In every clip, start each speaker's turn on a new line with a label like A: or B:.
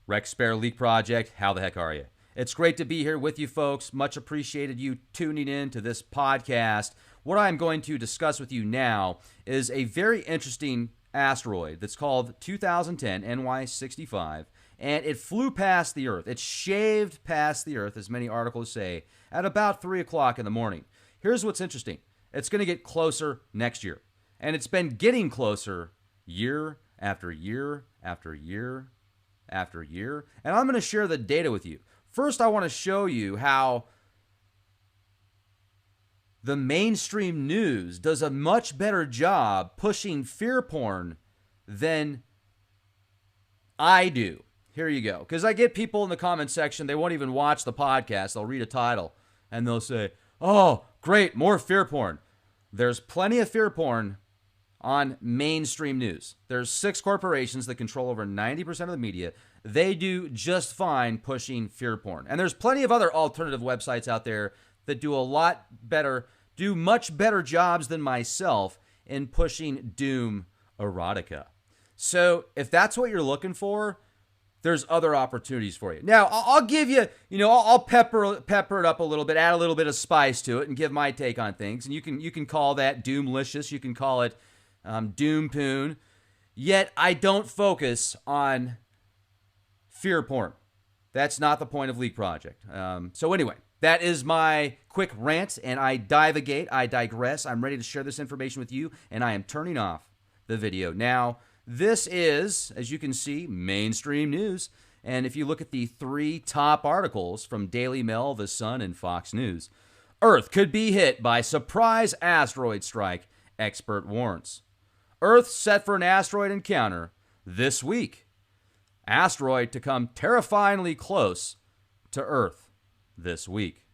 A: Rex Spare Leak Project, how the heck are you? It's great to be here with you folks. Much appreciated you tuning in to this podcast. What I'm going to discuss with you now is a very interesting asteroid that's called 2010 NY65, and it flew past the Earth. It shaved past the Earth, as many articles say, at about 3 o'clock in the morning. Here's what's interesting. It's going to get closer next year, and it's been getting closer year after year after year after year, and I'm going to share the data with you. First, I want to show you how the mainstream news does a much better job pushing fear porn than I do. Here you go. Because I get people in the comment section, they won't even watch the podcast. They'll read a title, and they'll say, oh, great, more fear porn. There's plenty of fear porn on mainstream news. There's 6 corporations that control over 90% of the media. They do just fine pushing fear porn. And there's plenty of other alternative websites out there that do a lot better, do much better jobs than myself in pushing doom erotica. So if that's what you're looking for, there's other opportunities for you. Now, I'll give you, I'll pepper it up a little bit, add a little bit of spice to it, and give my take on things. And you can call that doomlicious. You can call it doom poon. Yet I don't focus on fear porn. That's not the point of Leak Project. So anyway, that is my quick rant, and I divagate, I digress. I'm ready to share this information with you, and I am turning off the video. Now, this is, as you can see, mainstream news. And if you look at the 3 top articles from Daily Mail, The Sun, and Fox News, Earth could be hit by surprise asteroid strike, expert warns. Earth set for an asteroid encounter this week. Asteroid to come terrifyingly close to Earth this week.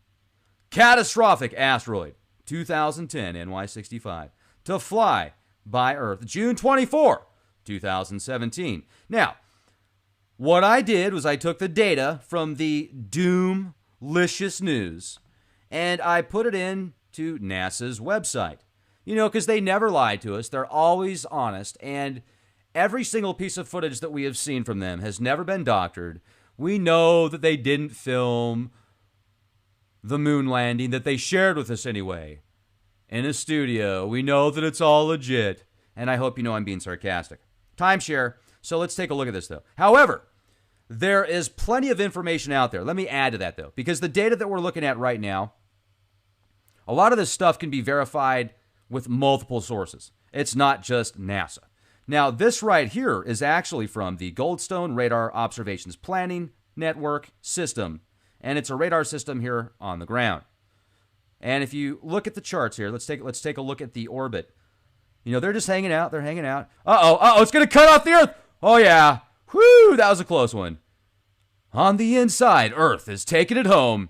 A: Catastrophic asteroid 2010 NY65 to fly by Earth June 24, 2017. Now, what I did was I took the data from the Doomlicious News and I put it into NASA's website. Because they never lie to us. They're always honest. And every single piece of footage that we have seen from them has never been doctored. We know that they didn't film the moon landing that they shared with us anyway in a studio. We know that it's all legit. And I hope you know I'm being sarcastic. Timeshare. So let's take a look at this, though. However, there is plenty of information out there. Let me add to that, though, because the data that we're looking at right now, a lot of this stuff can be verified with multiple sources. It's not just NASA. Now, this right here is actually from the Goldstone Radar Observations Planning Network system, and it's a radar system here on the ground. And if you look at the charts here, let's take a look at the orbit. They're just hanging out. They're hanging out. Uh-oh, it's going to cut off the Earth. Oh, yeah. Whew, that was a close one. On the inside, Earth is taking it home.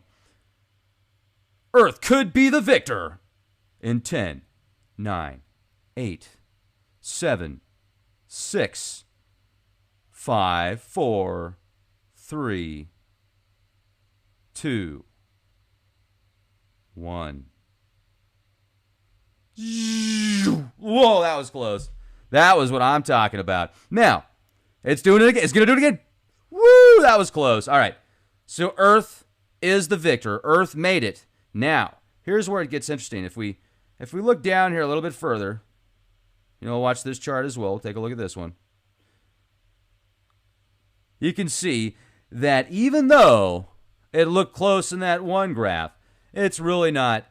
A: Earth could be the victor in 10, 9, 8, 7, 6, 5, 4, 3, 2, 1. Whoa, that was close. That was what I'm talking about. Now, it's doing it again. It's going to do it again. Woo, that was close. All right. So Earth is the victor. Earth made it. Now, here's where it gets interesting. If we look down here a little bit further, watch this chart as well. Take a look at this one. You can see that even though it looked close in that one graph, it's really not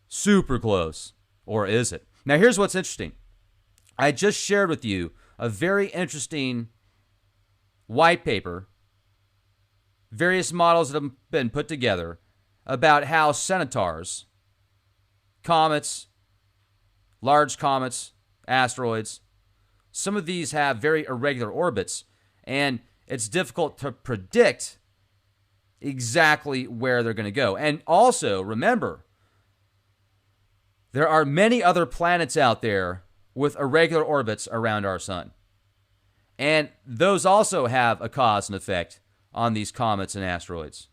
A: super close. Or is it? Now, here's what's interesting. I just shared with you a very interesting white paper, various models that have been put together about how centaurs, comets, large comets, asteroids, some of these have very irregular orbits, and it's difficult to predict exactly where they're going to go. And also, remember, there are many other planets out there with irregular orbits around our sun. And those also have a cause and effect on these comets and asteroids.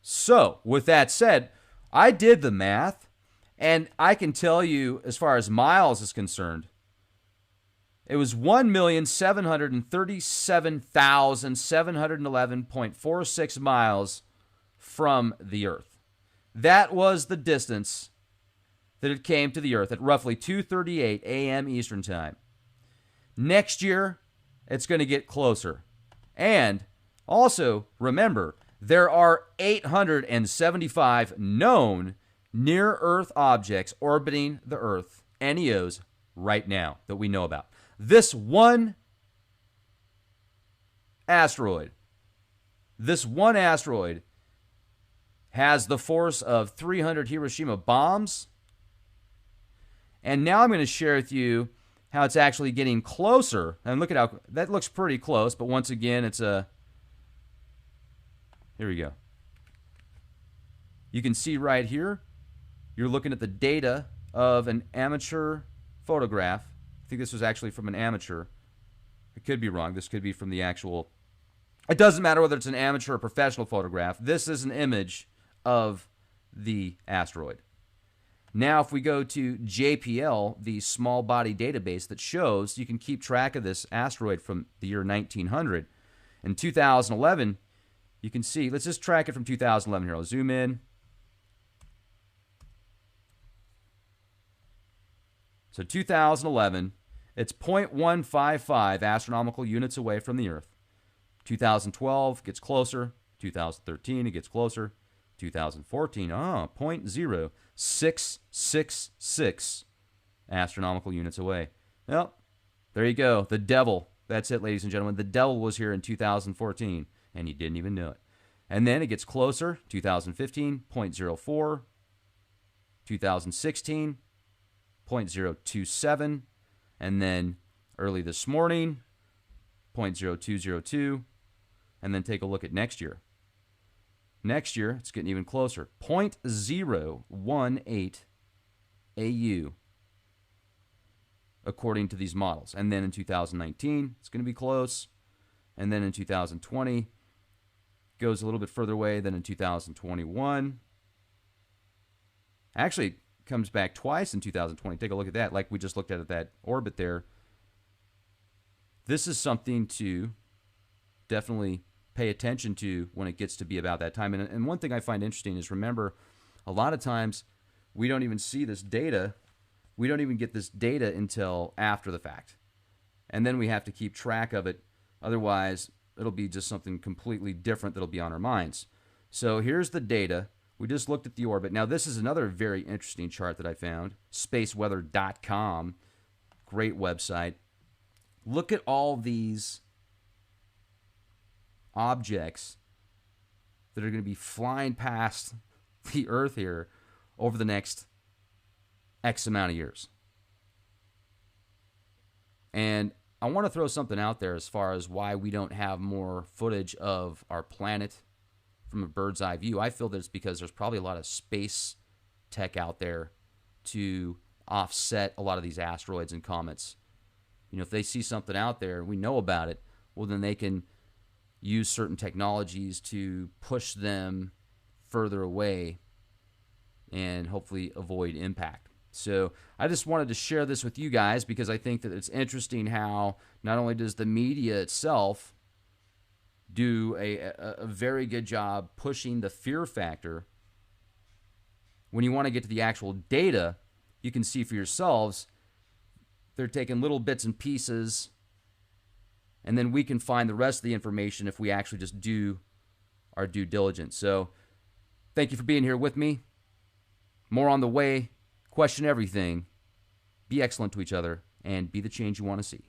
A: So, with that said, I did the math, and I can tell you, as far as miles is concerned, It was 1,737,711.46 miles from the Earth. That was the distance that it came to the Earth at roughly 2:38 a.m. Eastern Time. Next year, it's going to get closer. And also, remember, there are 875 known near-Earth objects orbiting the Earth, NEOs, right now that we know about. This one asteroid has the force of 300 Hiroshima bombs. And now I'm going to share with you how it's actually getting closer. And look at how that looks pretty close, but once again, it's a... Here we go. You can see right here, you're looking at the data of an amateur photograph. I think this was actually from an amateur. I could be wrong. This could be from the actual... It doesn't matter whether it's an amateur or professional photograph. This is an image of the asteroid. Now, if we go to JPL, the small body database that shows, you can keep track of this asteroid from the year 1900. In 2011, you can see, let's just track it from 2011 here. I'll zoom in. So 2011, it's 0.155 astronomical units away from the Earth. 2012 gets closer. 2013, it gets closer. 2014, 0.0666 astronomical units away. Well, there you go. The devil. That's it, ladies and gentlemen. The devil was here in 2014, and you didn't even know it. And then it gets closer. 2015, 0.04. 2016, 0.027. And then early this morning, 0.0202. And then take a look at next year. Next year, it's getting even closer. 0.018 AU, according to these models. And then in 2019, it's going to be close. And then in 2020, goes a little bit further away than in 2021. Actually, it comes back twice in 2020. Take a look at that, like we just looked at that orbit there. This is something to definitely pay attention to when it gets to be about that time. And one thing I find interesting is, remember, a lot of times we don't even see this data. We don't even get this data until after the fact. And then we have to keep track of it. Otherwise, it'll be just something completely different that'll be on our minds. So here's the data. We just looked at the orbit. Now, this is another very interesting chart that I found. Spaceweather.com. Great website. Look at all these objects that are going to be flying past the Earth here over the next X amount of years. And I want to throw something out there as far as why we don't have more footage of our planet from a bird's eye view. I feel that it's because there's probably a lot of space tech out there to offset a lot of these asteroids and comets. You know, if they see something out there and we know about it, well, then they can use certain technologies to push them further away and hopefully avoid impact. So I just wanted to share this with you guys because I think that it's interesting how not only does the media itself do a very good job pushing the fear factor, when you want to get to the actual data, you can see for yourselves they're taking little bits and pieces, and then we can find the rest of the information if we actually just do our due diligence. So thank you for being here with me. More on the way. Question everything. Be excellent to each other, and be the change you want to see.